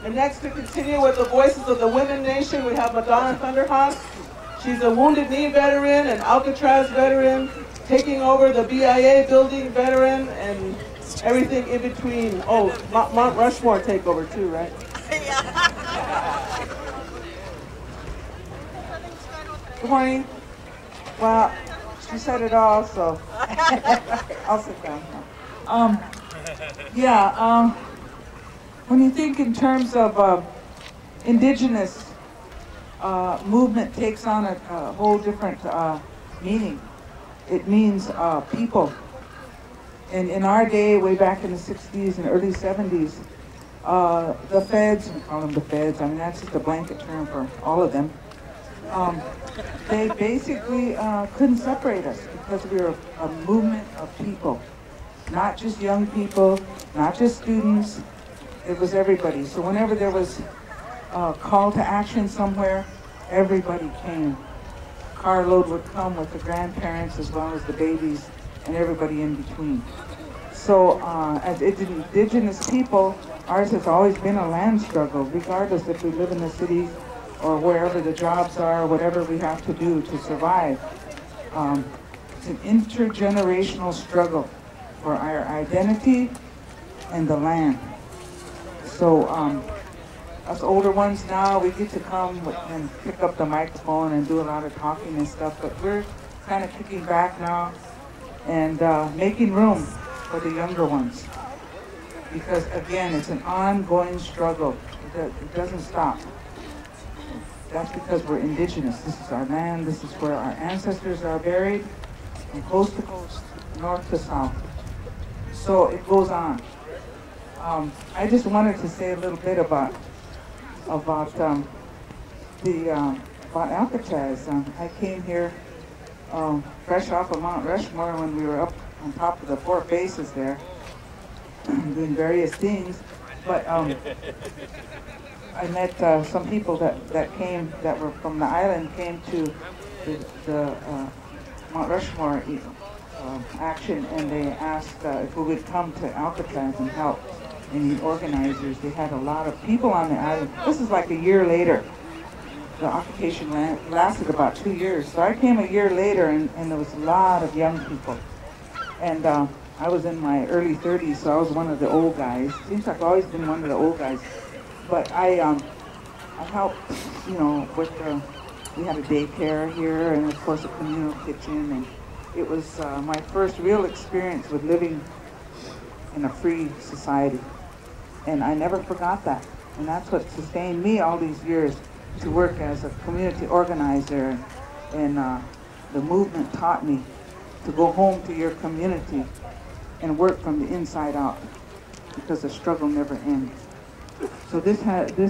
And next, to continue with the voices of the Women Nation, we have Madonna Thunderhawk. She's a Wounded Knee veteran, an Alcatraz veteran, taking over the BIA building veteran, and everything in between. Oh, Mount Rushmore takeover too, right? Good morning. Well, she said it all, so I'll sit down. When you think in terms of indigenous movement takes on a whole different meaning. It means people. And in our day, way back in the 60s and early 70s, the feds, we call them the feds, I mean that's just a blanket term for all of them, they basically couldn't separate us because we were a movement of people. Not just young people, not just students, it was everybody. So whenever there was a call to action somewhere, everybody came. Carload would come with the grandparents as well as the babies and everybody in between. So as indigenous people, ours has always been a land struggle, regardless if we live in the cities or wherever the jobs are, whatever we have to do to survive. It's an intergenerational struggle for our identity and the land. So us older ones now, we get to come and pick up the microphone and do a lot of talking and stuff, but we're kind of kicking back now and making room for the younger ones. Because again, it's an ongoing struggle. It doesn't stop. That's because we're indigenous. This is our land. This is where our ancestors are buried, from coast to coast, north to south. So it goes on. I just wanted to say a little bit about Alcatraz. I came here fresh off of Mount Rushmore when we were up on top of the 4 bases there, doing various things. But I met some people that were from the island, came to the Mount Rushmore action, and they asked if we would come to Alcatraz and help. They need organizers. They had a lot of people on the island. This is like a year later. The occupation lasted about 2 years. So I came a year later, and there was a lot of young people. And I was in my early 30s, so I was one of the old guys. Seems like I've always been one of the old guys. But I helped, with we had a daycare here, and of course a communal kitchen, and it was my first real experience with living in a free society. And I never forgot that. And that's what sustained me all these years to work as a community organizer. And the movement taught me to go home to your community and work from the inside out, because the struggle never ends. So this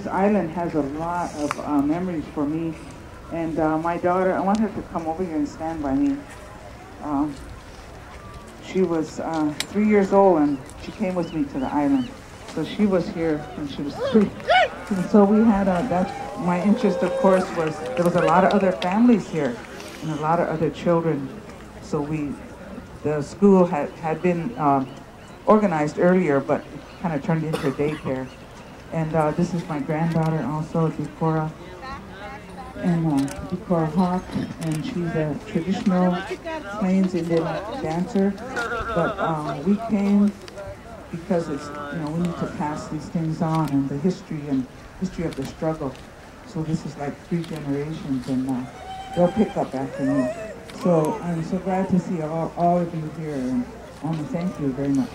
island has a lot of memories for me. And my daughter, I want her to come over here and stand by me. She was 3 years old, and she came with me to the island. So she was here when she was 3. And so we had that's my interest, of course, was there was a lot of other families here and a lot of other children. So the school had been organized earlier, but it kind of turned into a daycare. And this is my granddaughter also, Decorah. And Decorah Hawk, and she's a traditional Plains Indian dancer. But we came because it's, we need to pass these things on, and the history of the struggle. So this is like 3 generations, and they'll pick up after me. So I'm so glad to see all of you here, and I want to thank you very much.